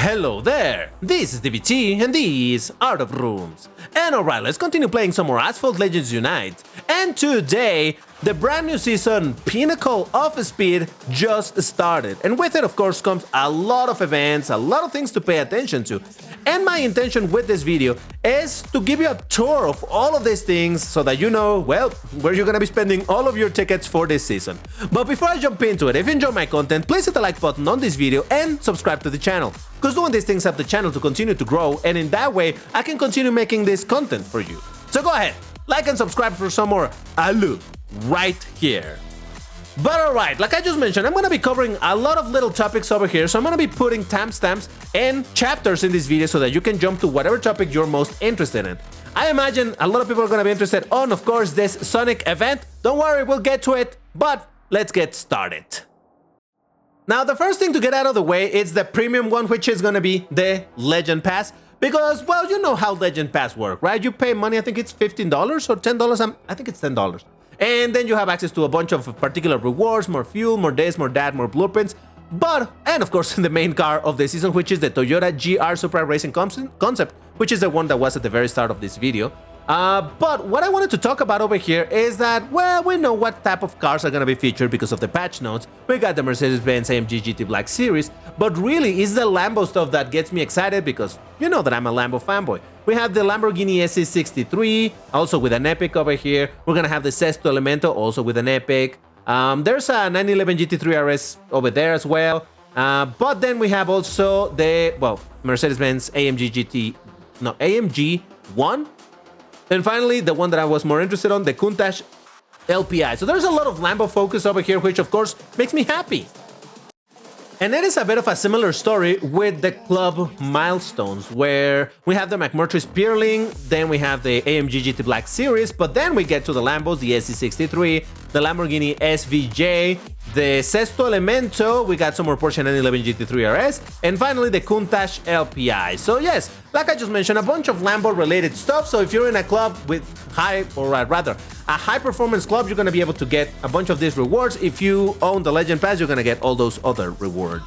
Hello there, this is DBT and these are the rooms. And alright, let's continue playing some more Asphalt Legends Unite. And today, the brand new season, Pinnacle of Speed, just started. And with it, of course, comes a lot of events, a lot of things to pay attention to. And my intention with this video is to give you a tour of all of these things so that you know, well, where you're gonna be spending all of your tickets for this season. But before I jump into it, if you enjoy my content, please hit the like button on this video and subscribe to the channel. Because doing these things help the channel to continue to grow, and in that way, I can continue making this content for you. So go ahead, like and subscribe for some more Alu right here. But alright, like I just mentioned, I'm gonna be covering a lot of little topics over here, so I'm gonna be putting timestamps and chapters in this video so that you can jump to whatever topic you're most interested in. I imagine a lot of people are gonna be interested on, of course, this Sonic event. Don't worry, we'll get to it, but let's get started. Now, the first thing to get out of the way is the premium one, which is gonna be the Legend Pass. Because, well, you know how Legend Pass work, right? You pay money, I think it's $15 or $10, I think it's $10. And then you have access to a bunch of particular rewards, more fuel, more this, more that, more blueprints. But, and of course, the main car of the season, which is the Toyota GR Supra Racing Concept, which is the one that was at the very start of this video. But what I wanted to talk about over here is that, well, we know what type of cars are going to be featured because of the patch notes. We got the Mercedes-Benz AMG GT Black series, but really it's the Lambo stuff that gets me excited because you know that I'm a Lambo fanboy. We have the Lamborghini SC63, also with an Epic over here. We're going to have the Sesto Elemento, also with an Epic. There's a 911 GT3 RS over there as well. But then we have also the, well, Mercedes-Benz AMG 1. And finally, the one that I was more interested on, the Countach LPI. So there's a lot of Lambo focus over here, which of course makes me happy. And it is a bit of a similar story with the club milestones, where we have the McMurtry Spearling, then we have the AMG GT Black series, but then we get to the Lambos, the SC63, the Lamborghini SVJ, the Sesto Elemento, we got some more Porsche 911 GT3 RS, and finally the Countach LPI. So yes, like I just mentioned, a bunch of Lambo related stuff. So if you're in a club with a high performance club, you're gonna be able to get a bunch of these rewards. If you own the Legend Pass, you're gonna get all those other rewards.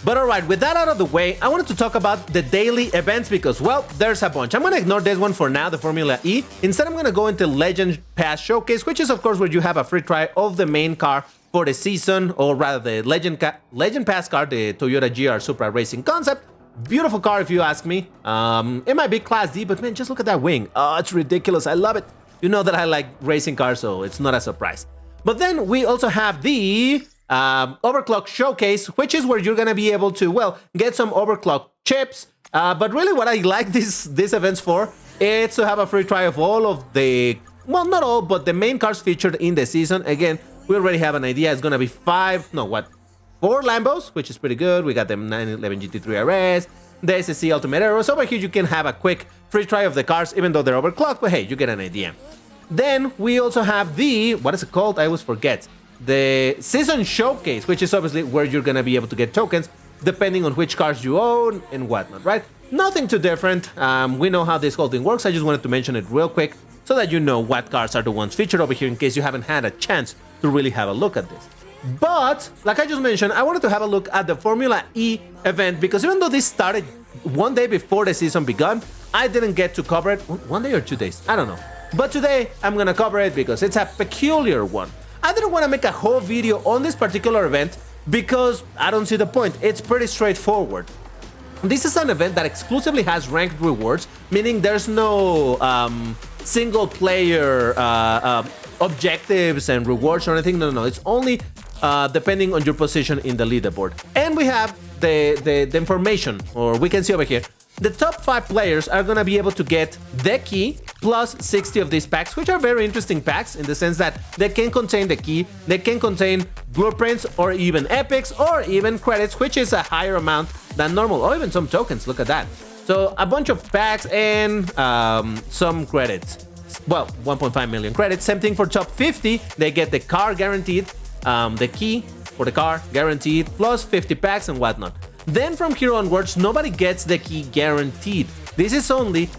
But alright, with that out of the way, I wanted to talk about the daily events because, well, there's a bunch. I'm gonna ignore this one for now, the Formula E. Instead, I'm gonna go into Legend Pass Showcase, which is of course where you have a free try of the main car for the season, or rather the Legend Pass car, the Toyota GR Supra Racing Concept. Beautiful car if you ask me. It might be Class D, but man, just look at that wing. Oh, it's ridiculous, I love it. You know that I like racing cars, so it's not a surprise. But then we also have the Overclock Showcase, which is where you're gonna be able to, well, get some overclock chips. But really what I like these events for is to have a free try of all of the, well, not all, but the main cars featured in the season. Again, we already have an idea. It's gonna be 4 Lambos, which is pretty good. We got the 911 GT3 RS, the SSC Ultimate Aeros. Over here you can have a quick free try of the cars, even though they're overclocked, but hey, you get an idea. Then we also have the, what is it called? I always forget. The Season Showcase, which is obviously where you're gonna be able to get tokens depending on which cars you own and whatnot, right? Nothing too different. We know how this whole thing works. I just wanted to mention it real quick so that you know what cars are the ones featured over here in case you haven't had a chance to really have a look at this. But, like I just mentioned, I wanted to have a look at the Formula E event because even though this started one day before the season began, I didn't get to cover it. 1 day or 2 days, I don't know. But today, I'm gonna cover it because it's a peculiar one. I didn't want to make a whole video on this particular event because I don't see the point. It's pretty straightforward. This is an event that exclusively has ranked rewards, meaning there's no single player objectives and rewards or anything. No, it's only depending on your position in the leaderboard. And we have the information, or we can see over here, the top 5 players are gonna be able to get the key plus 60 of these packs, which are very interesting packs in the sense that they can contain the key, they can contain blueprints or even epics or even credits, which is a higher amount than normal, or even some tokens. Look at that. So a bunch of packs and some credits. Well, 1.5 million credits. Same thing for top 50. They get the car guaranteed, the key for the car guaranteed, plus 50 packs and whatnot. Then from here onwards, nobody gets the key guaranteed. This is only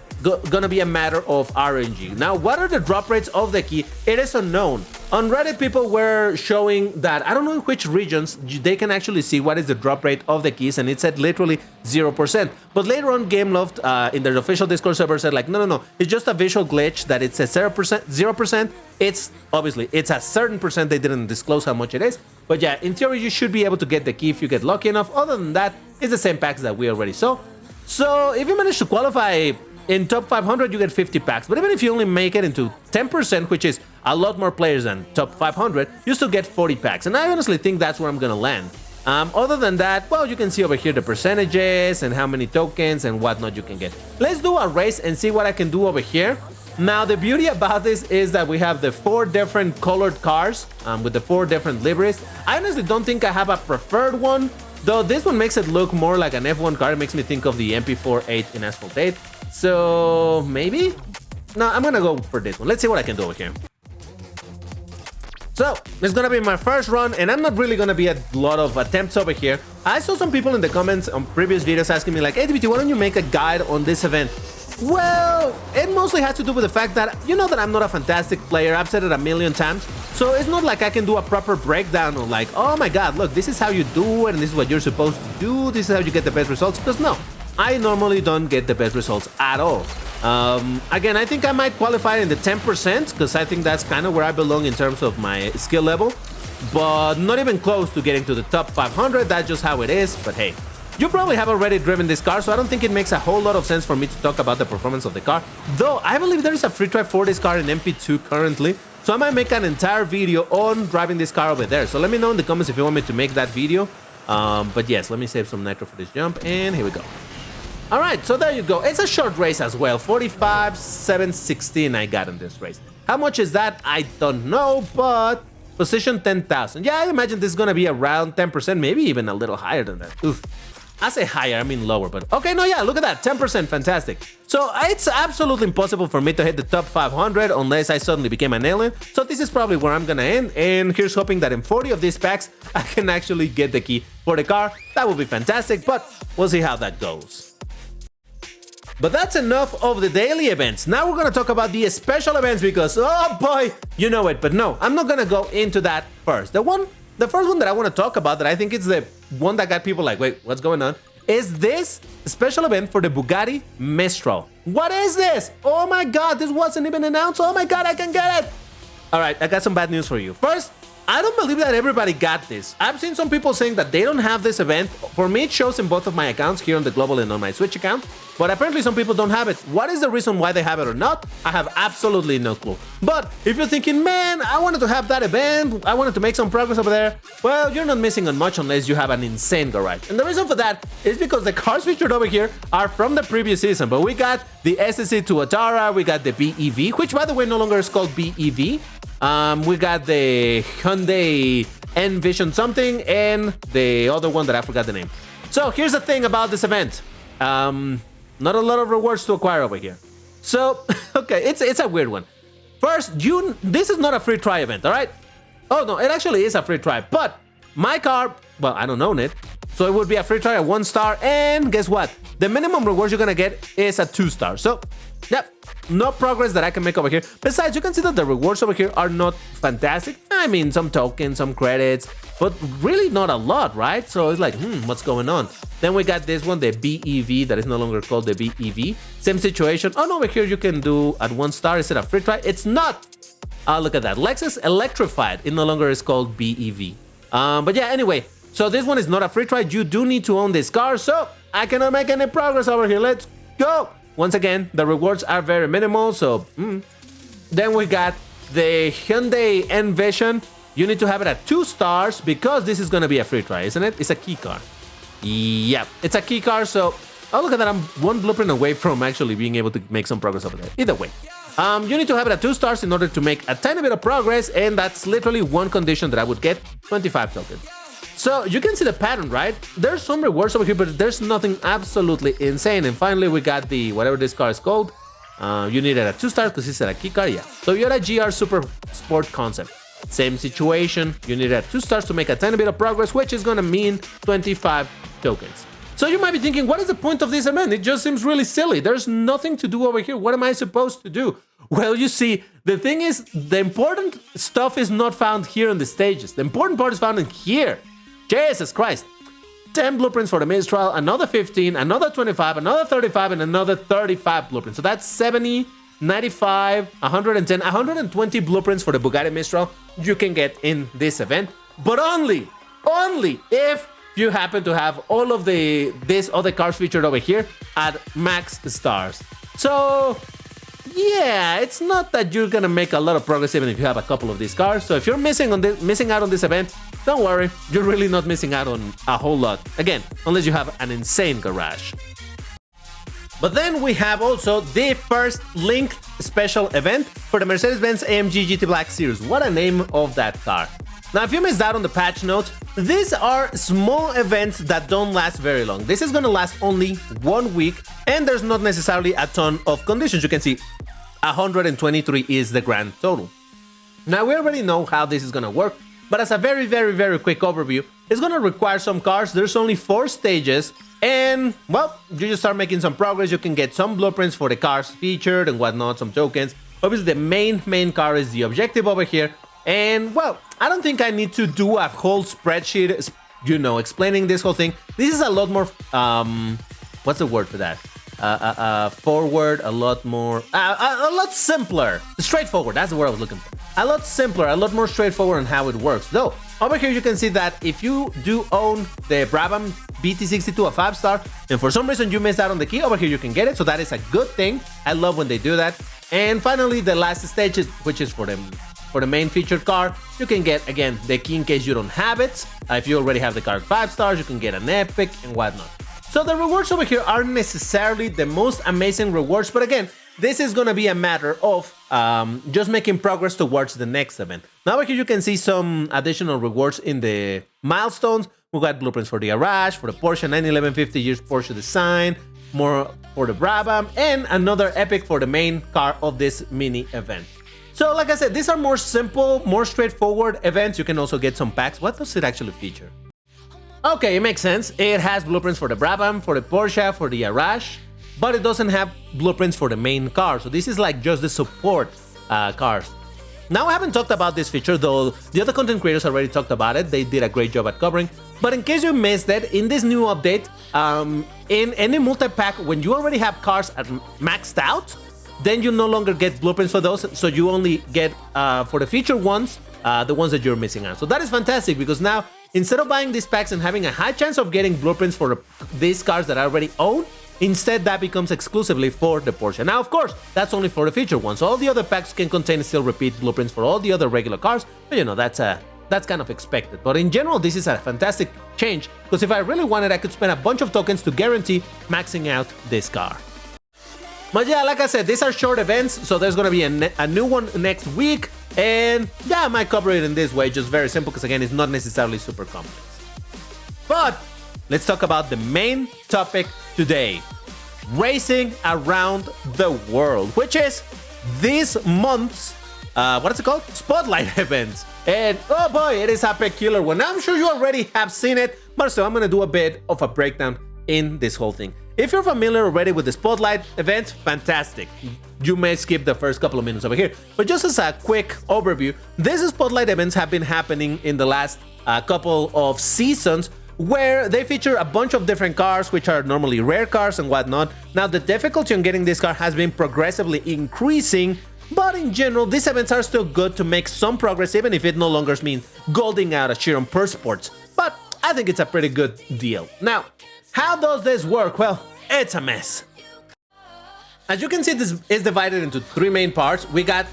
gonna be a matter of RNG. Now, what are the drop rates of the key? It is unknown. On Reddit, people were showing that, I don't know in which regions, they can actually see what is the drop rate of the keys, and it said literally 0%. But later on, GameLoft, in their official Discord server, said like, no, it's just a visual glitch that it says 0%. It's, obviously, it's a certain percent. They didn't disclose how much it is. But yeah, in theory, you should be able to get the key if you get lucky enough. Other than that, it's the same packs that we already saw. So if you manage to qualify in top 500, you get 50 packs. But even if you only make it into 10%, which is a lot more players than top 500, you still get 40 packs. And I honestly think that's where I'm gonna land. Other than that, well, you can see over here the percentages and how many tokens and whatnot you can get. Let's do a race and see what I can do over here. Now, the beauty about this is that we have the 4 different colored cars with the 4 different liveries. I honestly don't think I have a preferred one, though this one makes it look more like an F1 car. It makes me think of the MP4-8 in Asphalt 8. So maybe? No, I'm gonna go for this one. Let's see what I can do over here. So, it's gonna be my first run, and I'm not really gonna be a lot of attempts over here. I saw some people in the comments on previous videos asking me like, hey, DBT, why don't you make a guide on this event? Well, it mostly has to do with the fact that, you know that I'm not a fantastic player. I've said it a million times. So it's not like I can do a proper breakdown on like, oh my god, look, this is how you do it, and this is what you're supposed to do, this is how you get the best results. Because no, I normally don't get the best results at all. Again, I think I might qualify in the 10% because I think that's kind of where I belong in terms of my skill level, but not even close to getting to the top 500. That's just how it is. But hey, you probably have already driven this car, so I don't think it makes a whole lot of sense for me to talk about the performance of the car, though I believe there is a free try for this car in MP2 currently, so I might make an entire video on driving this car over there. So let me know in the comments if you want me to make that video. But yes, let me save some nitro for this jump, and here we go. All right, so there you go. It's a short race as well. 45.716 I got in this race. How much is that? I don't know, but position 10,000. Yeah, I imagine this is gonna be around 10%, maybe even a little higher than that. Oof. I say higher, I mean lower, but okay, no, yeah, look at that, 10%, fantastic. So it's absolutely impossible for me to hit the top 500 unless I suddenly became an alien. So this is probably where I'm gonna end, and here's hoping that in 40 of these packs, I can actually get the key for the car. That would be fantastic, but we'll see how that goes. But that's enough of the daily events. Now we're gonna talk about the special events because, oh boy, you know it. But no, I'm not gonna go into that first. The first one that I want to talk about that I think is the one that got people like, wait, what's going on? Is this special event for the Bugatti Mistral. What is this? Oh my god, this wasn't even announced. Oh my god, I can get it. All right, I got some bad news for you. First, I don't believe that everybody got this. I've seen some people saying that they don't have this event. For me, it shows in both of my accounts, here on the Global and on my Switch account. But apparently some people don't have it. What is the reason why they have it or not? I have absolutely no clue. But if you're thinking, man, I wanted to have that event, I wanted to make some progress over there, well, you're not missing on much unless you have an insane garage. And the reason for that is because the cars featured over here are from the previous season. But we got the SSC Tuatara, we got the BEV, which by the way no longer is called BEV. We got the Hyundai Envision something, and the other one that I forgot the name. So here's the thing about this event. Not a lot of rewards to acquire over here. So, okay, it's a weird one. First, this is not a free try event, all right? Oh, no, it actually is a free try, but my car, well, I don't own it, so it would be a free try at 1 star, and guess what? The minimum rewards you're gonna get is a 2 star. So, yep, no progress that I can make over here. Besides, you can see that the rewards over here are not fantastic. I mean, some tokens, some credits, but really not a lot, right? So it's like, what's going on? Then we got this one, the BEV, that is no longer called the BEV. Same situation. Oh, no, over here you can do at 1 star instead of free try. It's not. Look at that. Lexus Electrified. It no longer is called BEV. But yeah, anyway. So this one is not a free try. You do need to own this car. So I cannot make any progress over here. Let's go. Once again, the rewards are very minimal. So then we got the Hyundai Envision. You need to have it at 2 stars because this is going to be a free try, isn't it? It's a key car. Yeah, it's a key car. So, oh, look at that. I'm one blueprint away from actually being able to make some progress over there. Either way, you need to have it at 2 stars in order to make a tiny bit of progress. And that's literally one condition that I would get 25 tokens. So you can see the pattern, right? There's some rewards over here, but there's nothing absolutely insane. And finally, we got the, whatever this car is called. You need it at 2 stars because it's a key car. Yeah. Toyota GR Super Sport Concept. Same situation. You need it at 2 stars to make a tiny bit of progress, which is going to mean 25 tokens. So you might be thinking, what is the point of this event? It just seems really silly. There's nothing to do over here. What am I supposed to do? Well, you see, the thing is, the important stuff is not found here on the stages. The important part is found in here. Jesus Christ. 10 blueprints for the Mistral, another 15, another 25, another 35, and another 35 blueprints. So that's 70, 95, 110, 120 blueprints for the Bugatti Mistral you can get in this event. But only if you happen to have all of these other cars featured over here at max stars. So yeah, it's not that you're gonna make a lot of progress even if you have a couple of these cars. So if you're missing out on this event, don't worry, you're really not missing out on a whole lot. Again, unless you have an insane garage. But then we have also the first linked special event for the Mercedes-Benz AMG GT Black series. What a name of that car. Now, if you missed out on the patch notes, these are small events that don't last very long. This is gonna last only 1 week, and there's not necessarily a ton of conditions. You can see 123 is the grand total. Now, we already know how this is gonna work, but as a very quick overview, it's gonna require some cars. There's only 4 stages, and well, you just start making some progress. You can get some blueprints for the cars featured and whatnot, some tokens. Obviously, the main car is the objective over here. And well, I don't think I need to do a whole spreadsheet, you know, explaining this whole thing. This is a lot more, what's the word for that? Forward, a lot more, a lot simpler, straightforward. That's the word I was looking for. A lot simpler, a lot more straightforward on how it works. Though, over here you can see that if you do own the Brabham BT62, a 5-star, and for some reason you missed out on the key, over here you can get it. So that is a good thing. I love when they do that. And finally, the last stage, which is for the main featured car, you can get, again, the key in case you don't have it. If you already have the car at 5 stars, you can get an epic and whatnot. So the rewards over here aren't necessarily the most amazing rewards, but again, this is gonna be a matter of just making progress towards the next event. Now over here you can see some additional rewards in the milestones. We got blueprints for the Garage, for the Porsche 911 50 years Porsche design, more for the Brabham, and another epic for the main car of this mini event. So like I said, these are more simple, more straightforward events. You can also get some packs. What does it actually feature? Okay, it makes sense. It has blueprints for the Brabham, for the Porsche, for the Arash, but it doesn't have blueprints for the main car. So this is like just the support cars. Now, I haven't talked about this feature, though the other content creators already talked about it. They did a great job at covering. But in case you missed it, in this new update, in any multi-pack, when you already have cars at maxed out, then you no longer get blueprints for those, so you only get, for the featured ones, the ones that you're missing out. So that is fantastic, because now, instead of buying these packs and having a high chance of getting blueprints for these cars that I already own, instead that becomes exclusively for the Porsche. Now, of course, that's only for the featured ones. All the other packs can contain still repeat blueprints for all the other regular cars, but you know, that's kind of expected. But in general, this is a fantastic change, because if I really wanted, I could spend a bunch of tokens to guarantee maxing out this car. But yeah, like I said, these are short events, so there's gonna be a new one next week, and yeah, I might cover it in this way, just very simple, because again, it's not necessarily super complex. But let's talk about the main topic today: racing around the world, which is this month's, what is it called? Spotlight events. And oh boy, it is a peculiar one. I'm sure you already have seen it, but still, I'm gonna do a bit of a breakdown in this whole thing. If you're familiar already with the Spotlight event, fantastic. You may skip the first couple of minutes over here. But just as a quick overview, these Spotlight events have been happening in the last couple of seasons, where they feature a bunch of different cars, which are normally rare cars and whatnot. Now, the difficulty on getting this car has been progressively increasing, but in general, these events are still good to make some progress, even if it no longer means golding out a Chiron per sports. But I think it's a pretty good deal. Now, how does this work? Well, it's a mess. As you can see, this is divided into 3 main parts. We got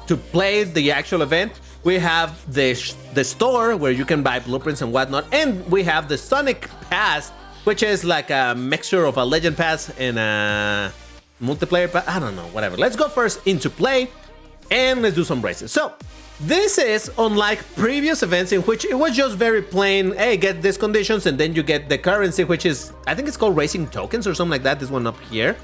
to play the actual event. We have the store where you can buy blueprints and whatnot. And we have the Sonic Pass, which is like a mixture of a Legend Pass and a multiplayer pass. I don't know, whatever. Let's go first into play and let's do some races. So, this is unlike previous events in which it was just very plain, hey, get these conditions and then you get the currency, which is, I think it's called racing tokens or something like that, this one up here.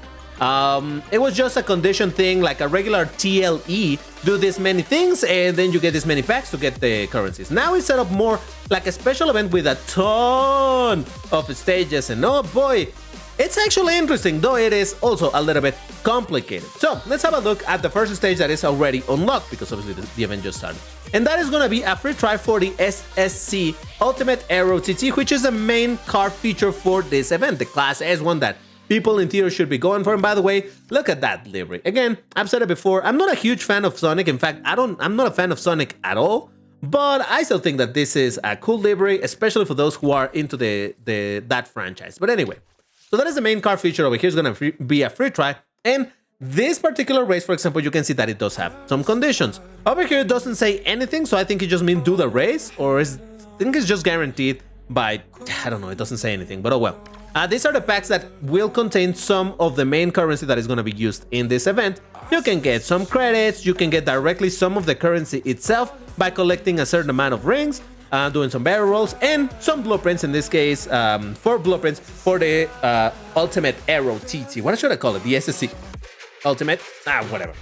It was just a condition thing, like a regular TLE, do this many things and then you get this many packs to get the currencies. Now it's set up more like a special event with a ton of stages, and oh boy, It's actually interesting, though it is also a little bit complicated. So let's have a look at the first stage that is already unlocked, because obviously the event just started. And that is going to be a free try for the SSC Ultimate Aero TT, which is the main car feature for this event, the Class S one that people in theaters should be going for. And by the way, look at that livery. Again, I've said it before, I'm not a huge fan of Sonic. In fact, I'm not a fan of Sonic at all. But I still think that this is a cool livery, especially for those who are into that franchise. But anyway, so that is the main car feature over here. It's going to be a free try. And this particular race, for example, you can see that it does have some conditions. Over here, it doesn't say anything, so I think it just means do the race, or I think it's just guaranteed by, I don't know, it doesn't say anything, but oh well. These are the packs that will contain some of the main currency that is going to be used in this event. You can get some credits, you can get directly some of the currency itself by collecting a certain amount of rings, doing some barrel rolls, and some blueprints, in this case, 4 blueprints for the Ultimate Aero TT. What should I call it? The SSC Ultimate? Whatever.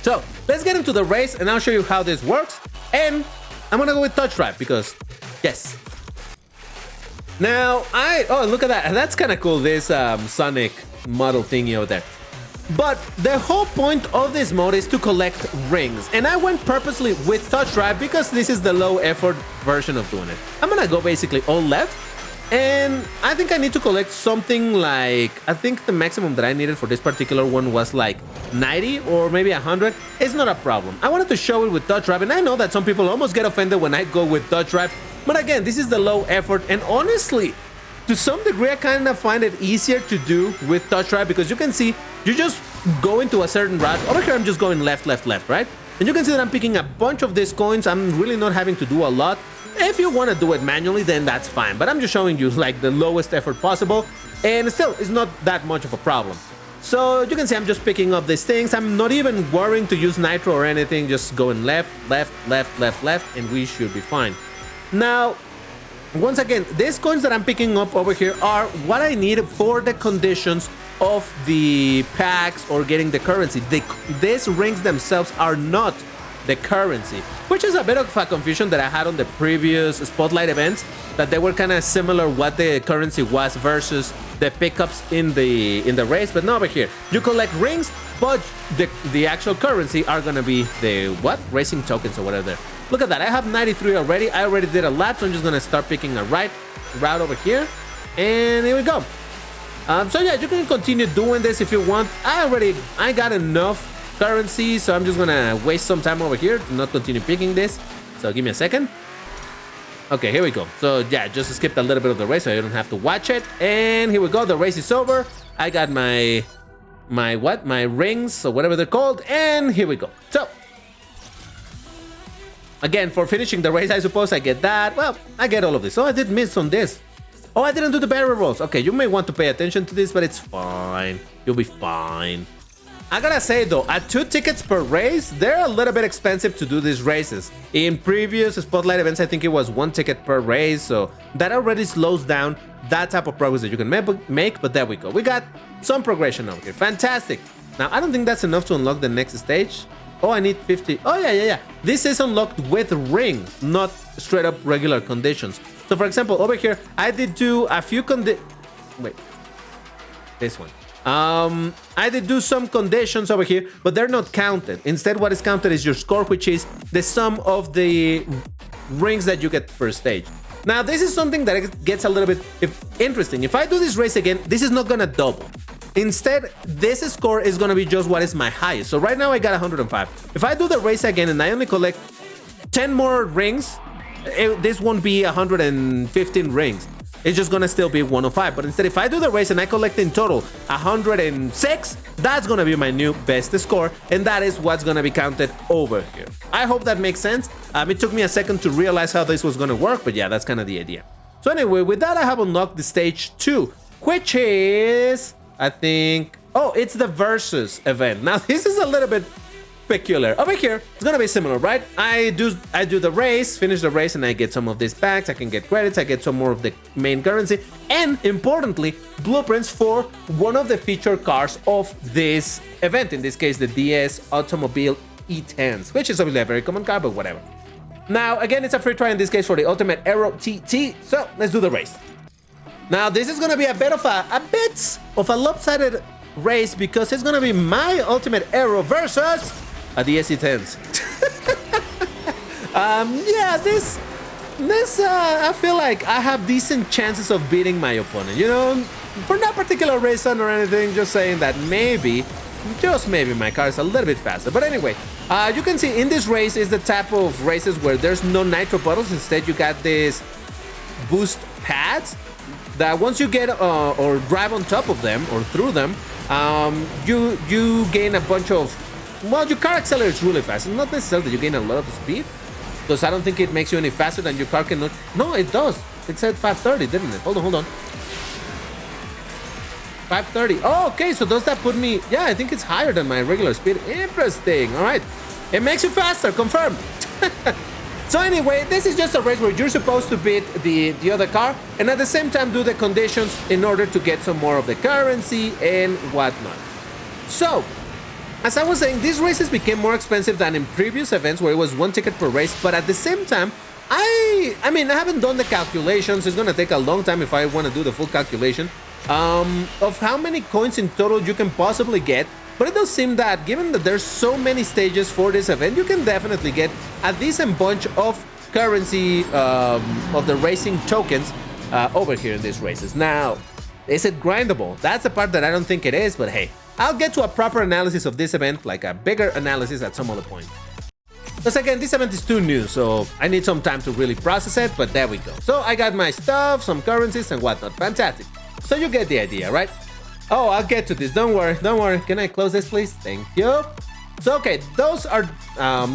So, let's get into the race, and I'll show you how this works. And I'm gonna go with touch drive, because, yes. Now, oh, look at that. That's kind of cool, this Sonic model thingy over there. But the whole point of this mode is to collect rings, and I went purposely with touch drive because this is the low effort version of doing it. I'm gonna go basically all left, and I think I need to collect something like, I think the maximum that I needed for this particular one was like 90 or maybe 100. It's not a problem. I wanted to show it with touch drive, and I know that some people almost get offended when I go with touch drive, but again, this is the low effort, and honestly, to some degree, I kind of find it easier to do with touch drive, because you can see you just go into a certain route. Over here, I'm just going left, left, left, right? And you can see that I'm picking a bunch of these coins. I'm really not having to do a lot. If you want to do it manually, then that's fine. But I'm just showing you like the lowest effort possible. And still, it's not that much of a problem. So you can see I'm just picking up these things. I'm not even worrying to use nitro or anything. Just going left, left, left, left, left, and we should be fine. Now, once again, these coins that I'm picking up over here are what I need for the conditions of the packs or getting the currency. These rings themselves are not the currency, which is a bit of a confusion that I had on the previous Spotlight events, that they were kind of similar what the currency was versus the pickups in the race. But no, over here, you collect rings, but the actual currency are going to be the, what? Racing tokens or whatever. Look at that, I have 93 already. I already did a lap, so I'm just gonna start picking a right route over here. And here we go. So yeah, you can continue doing this if you want. I got enough currency, so I'm just gonna waste some time over here to not continue picking this. So give me a second. Okay, here we go. So yeah, just skipped a little bit of the race so I don't have to watch it. And here we go, the race is over. I got my rings, or whatever they're called, and here we go. So, again, for finishing the race, I suppose I get that. Well, I get all of this. Oh, I did miss on this. Oh, I didn't do the barrel rolls. Okay, you may want to pay attention to this, but it's fine. You'll be fine. I gotta say though, at 2 tickets per race, they're a little bit expensive to do these races. In previous Spotlight events, I think it was 1 ticket per race, so that already slows down that type of progress that you can make, but there we go. We got some progression over here. Fantastic. Now, I don't think that's enough to unlock the next stage. Oh, I need 50. Oh, yeah. This is unlocked with rings, not straight up regular conditions. So, for example, over here, I did do a few Wait. This one. I did do some conditions over here, but they're not counted. Instead, what is counted is your score, which is the sum of the rings that you get per stage. Now, this is something that gets a little bit interesting. If I do this race again, this is not gonna double. Instead, this score is gonna be just what is my highest. So right now I got 105. If I do the race again and I only collect 10 more rings, this won't be 115 rings. It's just gonna still be 105. But instead, if I do the race and I collect in total 106, that's gonna be my new best score, and that is what's gonna be counted over here. I hope that makes sense. It took me a second to realize how this was gonna work, but yeah, that's kind of the idea. So anyway, with that, I have unlocked the stage 2, which is, I think, oh, it's the versus event. Now, this is a little bit peculiar. Over here, it's gonna be similar, right? I do the race, finish the race, and I get some of these packs. I can get credits, I get some more of the main currency, and importantly, blueprints for one of the featured cars of this event. In this case, the DS Automobile E10s, which is obviously a very common car, but whatever. Now, again, it's a free try in this case for the Ultimate Aero TT. So let's do the race. Now, this is going to be a bit of a lopsided race because it's going to be my ultimate aero versus a DSC-10s. Yeah, this I feel like I have decent chances of beating my opponent. You know, for that particular race or anything, just saying that maybe, just maybe, my car is a little bit faster. But anyway, you can see in this race is the type of races where there's no nitro bottles. Instead, you got this boost pads that once you get or drive on top of them or through them, you gain a bunch of, well, your car accelerates really fast. It's not necessarily that you gain a lot of speed, because I don't think it makes you any faster than your car can. No, it does. It said 530, didn't it? Hold on. 530. Oh, okay. So does that put me? Yeah, I think it's higher than my regular speed. Interesting. All right. It makes you faster. Confirmed. So anyway, this is just a race where you're supposed to beat the other car and at the same time do the conditions in order to get some more of the currency and whatnot. So, as I was saying, these races became more expensive than in previous events where it was 1 ticket per race, but at the same time, I mean, I haven't done the calculations. It's gonna take a long time if I want to do the full calculation of how many coins in total you can possibly get. But it does seem that given that there's so many stages for this event, you can definitely get a decent bunch of currency of the racing tokens over here in these races. Now, is it grindable? That's the part that I don't think it is, but hey, I'll get to a proper analysis of this event, like a bigger analysis at some other point. Because again, this event is too new, so I need some time to really process it, but there we go. So I got my stuff, some currencies and whatnot. Fantastic. So you get the idea, right? Oh, I'll get to this. Don't worry. Can I close this, please? Thank you. So, okay, those are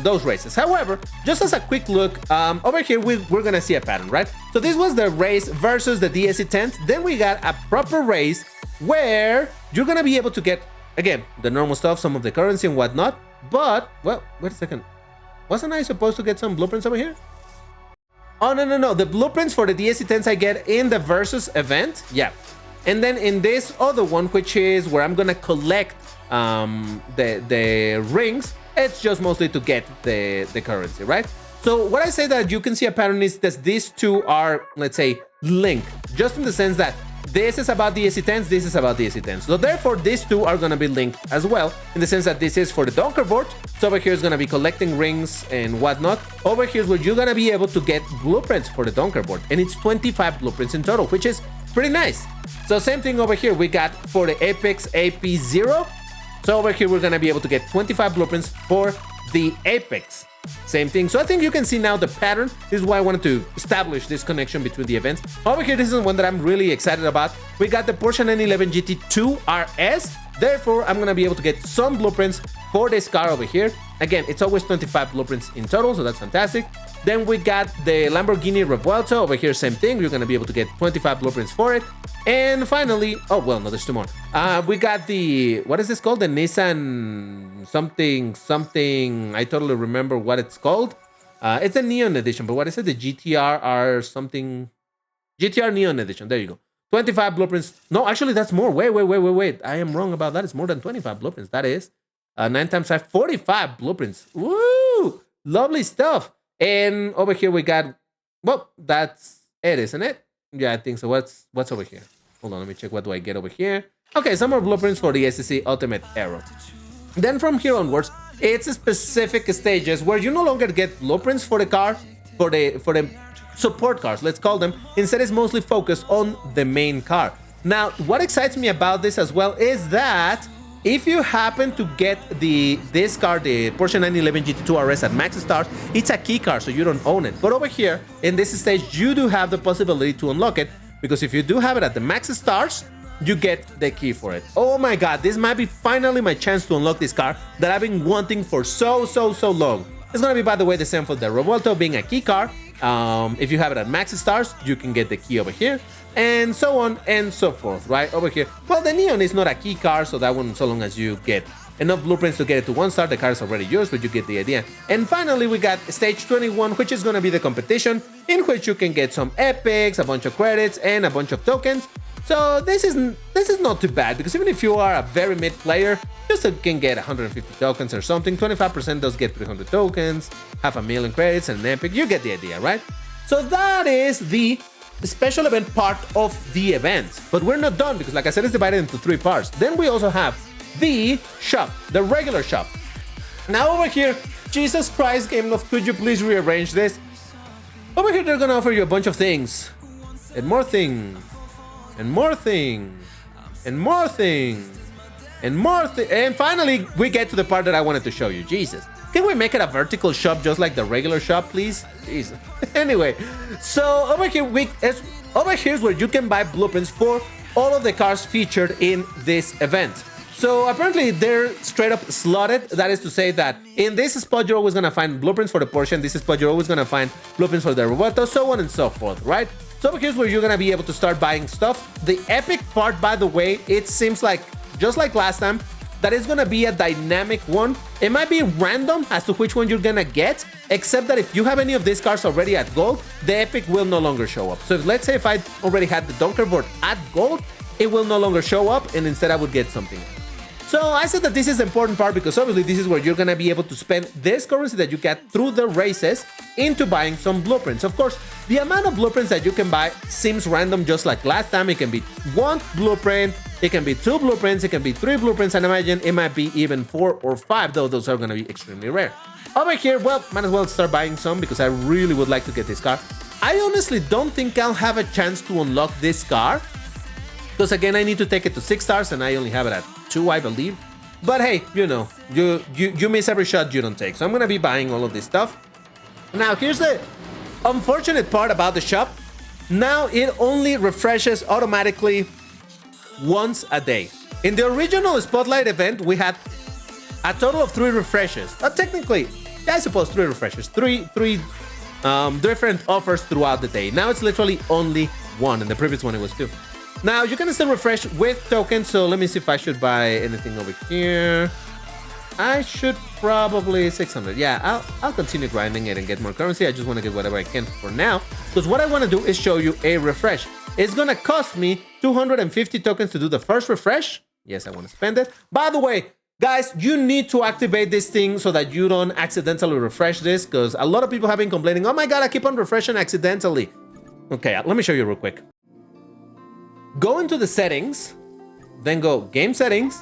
those races. However, just as a quick look, over here, we're going to see a pattern, right? So this was the race versus the DSC-10s. Then we got a proper race where you're going to be able to get, again, the normal stuff, some of the currency and whatnot. But, well, wait a second. Wasn't I supposed to get some blueprints over here? Oh, no. The blueprints for the DSC-10s I get in the versus event. Yeah. And then in this other one, which is where I'm gonna collect the rings, it's just mostly to get the currency, right? So what I say that you can see a pattern is that these two are, let's say, linked, just in the sense that this is about DSC-10s, this is about DSC-10s. So therefore, these two are gonna be linked as well, in the sense that this is for the Donker board. So over here is gonna be collecting rings and whatnot. Over here is where you're gonna be able to get blueprints for the Donker board, and it's 25 blueprints in total, which is pretty nice. So same thing over here, we got for the Apex AP0. So over here, we're gonna be able to get 25 blueprints for the Apex. Same thing. So I think you can see now the pattern. This is why I wanted to establish this connection between the events. Over here, this is one that I'm really excited about. We got the Porsche 911 GT2 RS. Therefore, I'm gonna be able to get some blueprints for this car over here. Again, it's always 25 blueprints in total, so that's fantastic. Then we got the Lamborghini Revuelto over here, same thing. You're gonna be able to get 25 blueprints for it. And finally, oh, well, no, there's two more. We got the, what is this called? The Nissan something. I totally remember what it's called. It's a Neon Edition, but what is it? The GTR R something. GTR Neon Edition. There you go. 25 blueprints. No, actually, that's more. Wait. I am wrong about that. It's more than 25 blueprints. That is 9 times 5, 45 blueprints. Woo! Lovely stuff. And over here we got, well, that's it, isn't it? Yeah, I think so. What's over here? Hold on, let me check. What do I get over here? Okay, some more blueprints for the SCC Ultimate Aero. Then from here onwards, it's specific stages where you no longer get blueprints for the car, for the support cars, let's call them. Instead, it's mostly focused on the main car. Now, what excites me about this as well is that if you happen to get this car, the Porsche 911 GT2 RS at max stars, it's a key car, so you don't own it. But over here, in this stage, you do have the possibility to unlock it, because if you do have it at the max stars, you get the key for it. Oh my god, this might be finally my chance to unlock this car that I've been wanting for so long. It's gonna be, by the way, the same for the Revuelto being a key car. If you have it at max stars, you can get the key over here, and so on and so forth, right? Over here, well, the Neon is not a key car, so that one, so long as you get enough blueprints to get it to 1 star, the car is already yours, but you get the idea. And finally, we got stage 21, which is going to be the competition, in which you can get some epics, a bunch of credits, and a bunch of tokens. So this is not too bad, because even if you are a very mid player, you still can get 150 tokens or something. 25% does get 300 tokens, 500,000 credits, and an epic. You get the idea, right? So that is the special event part of the event. But we're not done because, like I said, it's divided into 3 parts. Then we also have the shop, the regular shop. Now over here, Jesus Christ, Game Love, could you please rearrange this? Over here, they're gonna offer you a bunch of things. And more things. And more things. And more things. And more things. And finally, we get to the part that I wanted to show you. Jesus. Can we make it a vertical shop just like the regular shop, please? Jesus. Anyway, so over here, here's where you can buy blueprints for all of the cars featured in this event. So apparently they're straight up slotted. That is to say that in this spot, you're always going to find blueprints for the Porsche. In this spot, you're always going to find blueprints for the Roboto, so on and so forth, right? So here's where you're going to be able to start buying stuff. The epic part, by the way, it seems like, just like last time, that is going to be a dynamic one. It might be random as to which one you're going to get, except that if you have any of these cars already at gold, the epic will no longer show up. So let's say if I already had the Dunker board at gold, it will no longer show up, and instead I would get something. So I said that this is the important part because obviously this is where you're going to be able to spend this currency that you get through the races into buying some blueprints. Of course, the amount of blueprints that you can buy seems random just like last time. It can be 1 blueprint, it can be 2 blueprints, it can be 3 blueprints, and imagine it might be even 4 or 5, though those are going to be extremely rare. Over here, well, might as well start buying some because I really would like to get this car. I honestly don't think I'll have a chance to unlock this car because again, I need to take it to 6 stars and I only have it at 2, I believe. But hey, you know, you miss every shot you don't take. So I'm gonna be buying all of this stuff. Now, here's the unfortunate part about the shop. Now it only refreshes automatically once a day. In the original Spotlight event, we had a total of 3 refreshes. Technically, I suppose 3 refreshes. Three different offers throughout the day. Now it's literally only 1. In the previous one, it was 2. Now, you can still refresh with tokens, so let me see if I should buy anything over here. I should probably 600. Yeah, I'll continue grinding it and get more currency. I just want to get whatever I can for now, because what I want to do is show you a refresh. It's going to cost me 250 tokens to do the first refresh. Yes, I want to spend it. By the way, guys, you need to activate this thing so that you don't accidentally refresh this, because a lot of people have been complaining, oh my god, I keep on refreshing accidentally. Okay, let me show you real quick. Go into the settings, then go game settings,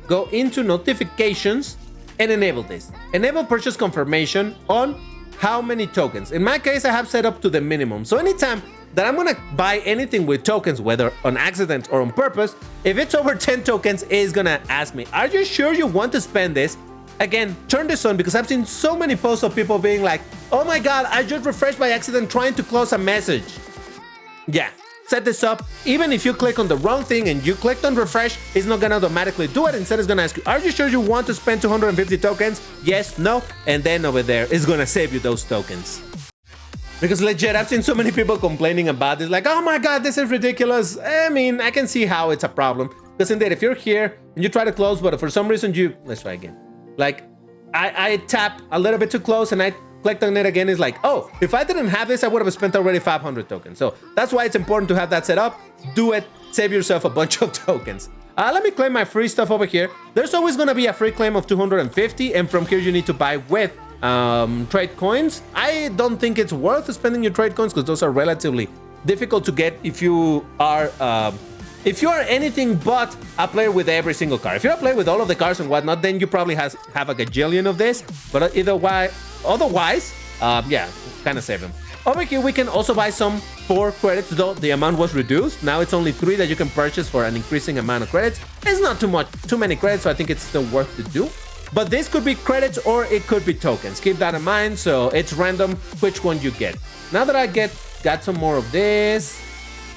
go into notifications, and enable this. Enable purchase confirmation on how many tokens. In my case, I have set up to the minimum. So anytime that I'm gonna buy anything with tokens, whether on accident or on purpose, if it's over 10 tokens, it's gonna ask me, are you sure you want to spend this? Again, turn this on because I've seen so many posts of people being like, oh my god, I just refreshed by accident trying to close a message. Yeah. Set this up. Even if you click on the wrong thing and you clicked on refresh, it's not gonna automatically do it. Instead, it's gonna ask you, are you sure you want to spend 250 tokens? Yes, no, and then over there, it's gonna save you those tokens. Because legit, I've seen so many people complaining about this, like, oh my god, this is ridiculous. I mean, I can see how it's a problem. Because indeed, if you're here and you try to close, but for some reason let's try again. Like, I tap a little bit too close and I clicked on it again, is like, oh, if I didn't have this, I would have spent already 500 tokens. So that's why it's important to have that set up. Do it, save yourself a bunch of tokens. Let me claim my free stuff over here. There's always going to be a free claim of 250, and from here you need to buy with trade coins. I don't think it's worth spending your trade coins because those are relatively difficult to get if you are anything but a player with every single car. If you're a player with all of the cars and whatnot, then you probably have a gajillion of this. But otherwise, yeah, kind of save them. Over here, we can also buy some for credits, though the amount was reduced. Now it's only 3 that you can purchase for an increasing amount of credits. It's not too many credits, so I think it's still worth to do. But this could be credits or it could be tokens. Keep that in mind, so it's random which one you get. Now that I got some more of this,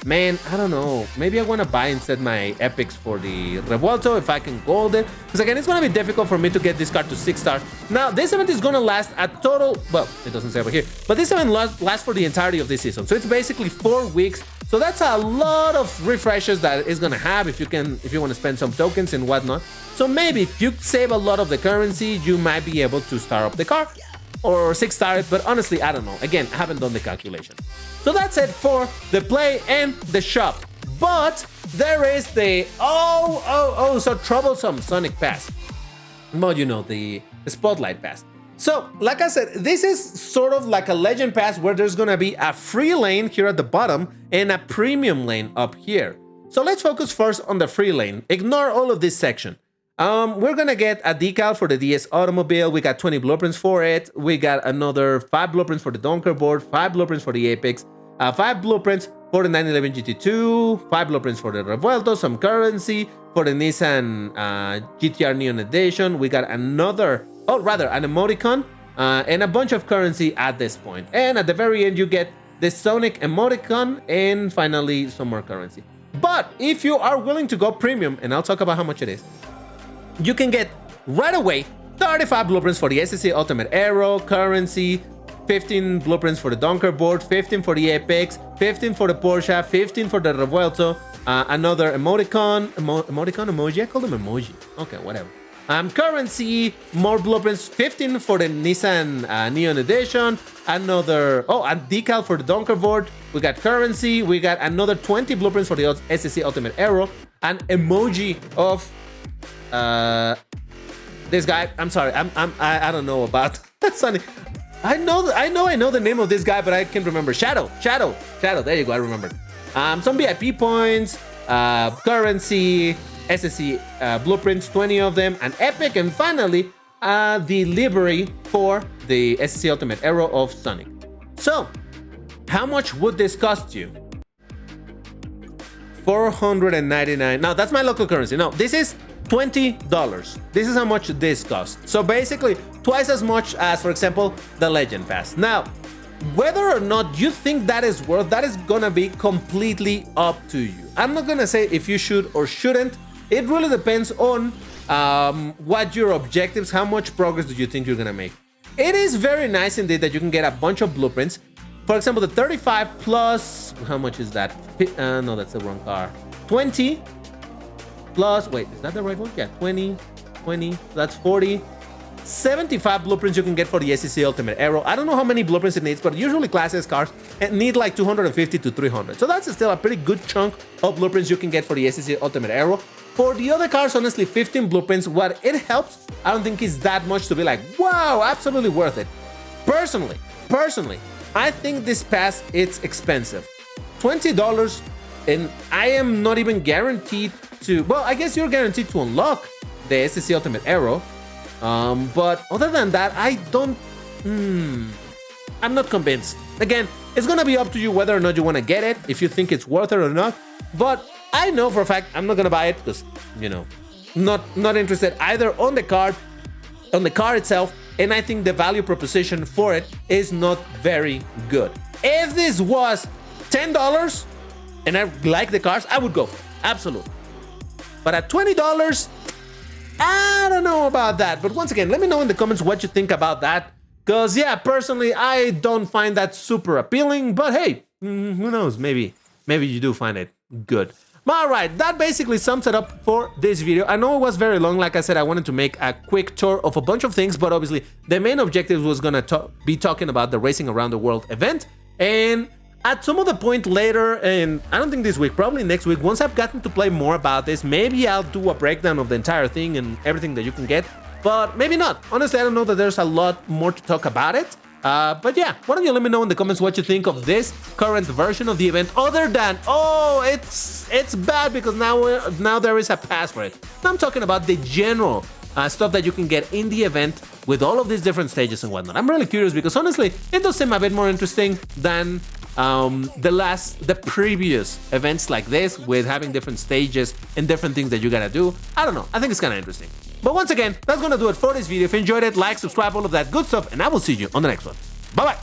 man, I don't know. Maybe I want to buy instead my epics for the Revuelto if I can gold it. Because again, it's going to be difficult for me to get this card to 6 stars. Now, this event is going to last a total, well, it doesn't say over here, but this event lasts for the entirety of this season. So it's basically 4 weeks. So that's a lot of refreshes that it's going to have if you want to spend some tokens and whatnot. So maybe if you save a lot of the currency, you might be able to star up the car or 6 star it. But honestly, I don't know. Again, I haven't done the calculation. So that's it for the play and the shop. But there is the so troublesome Sonic Pass. Well, you know, the Spotlight Pass. So, like I said, this is sort of like a legend pass where there's gonna be a free lane here at the bottom and a premium lane up here. So let's focus first on the free lane. Ignore all of this section. We're gonna get a decal for the DS automobile. We got 20 blueprints for it. We got another 5 blueprints for the Donker board, 5 blueprints for the Apex, 5 blueprints for the 911 GT2, 5 blueprints for the Revuelto, some currency for the Nissan GTR Neon Edition. We got another, oh, rather, an emoticon and a bunch of currency at this point. And at the very end, you get the Sonic emoticon and finally some more currency. But if you are willing to go premium, and I'll talk about how much it is, you can get right away 35 blueprints for the SSC Ultimate Aero, currency, 15 blueprints for the Donker board, 15 for the Apex, 15 for the Porsche, 15 for the Revuelto, another emoticon, emoji? I call them emoji. Okay, whatever. Currency, more blueprints, 15 for the Nissan Neon Edition, another, oh, a decal for the Donker board. We got currency, we got another 20 blueprints for the SSC Ultimate Aero, an emoji of this guy. I'm sorry, I don't know about Sunny. I know the name of this guy, but I can't remember. Shadow. There you go. I remembered. Some VIP points, currency, SSC blueprints, 20 of them, an epic, and finally the livery for the SSC Ultimate Aero of Sonic. So, how much would this cost you? 499. Now that's my local currency. No, this is $20. This is how much this costs. So basically twice as much as, for example, the Legend Pass. Now, whether or not you think that is worth, that is gonna be completely up to you. I'm not gonna say if you should or shouldn't. It really depends on what your objectives, how much progress do you think you're gonna make. It is very nice indeed that you can get a bunch of blueprints. For example, the 35 plus, how much is that? No, that's the wrong car. 20 plus, wait, is that the right one? Yeah, 20, that's 40. 75 blueprints you can get for the SEC Ultimate Aero. I don't know how many blueprints it needs, but usually Class S cars need like 250 to 300. So that's still a pretty good chunk of blueprints you can get for the SEC Ultimate Aero. For the other cars, honestly, 15 blueprints, what it helps, I don't think is that much to be like, wow, absolutely worth it. Personally, I think this pass, it's expensive. $20, and I am not even guaranteed to, well, I guess you're guaranteed to unlock the SEC Ultimate Aero. But other than that, I don't, I'm not convinced. Again, it's gonna be up to you whether or not you wanna get it, if you think it's worth it or not. But I know for a fact I'm not gonna buy it because, you know, not interested either on the car itself, and I think the value proposition for it is not very good. If this was $10 and I like the cars, I would go for it, absolutely. But at $20, I don't know about that. But once again, let me know in the comments what you think about that. Because, yeah, personally, I don't find that super appealing. But hey, who knows? Maybe you do find it good. All right, that basically sums it up for this video. I know it was very long. Like I said, I wanted to make a quick tour of a bunch of things. But obviously, the main objective was going to be talking about the Racing Around the World event. And at some other point later, and I don't think this week, probably next week, once I've gotten to play more about this, maybe I'll do a breakdown of the entire thing and everything that you can get, but maybe not. Honestly, I don't know that there's a lot more to talk about it. But yeah, why don't you let me know in the comments what you think of this current version of the event, other than, oh, it's bad because now there is a pass for it. Now I'm talking about the general stuff that you can get in the event with all of these different stages and whatnot. I'm really curious because honestly, it does seem a bit more interesting than the previous events like this, with having different stages and different things that you gotta do. I don't know, I think it's kind of interesting. But once again, that's gonna do it for this video. If you enjoyed it, like, subscribe, all of that good stuff, and I will see you on the next one. Bye bye.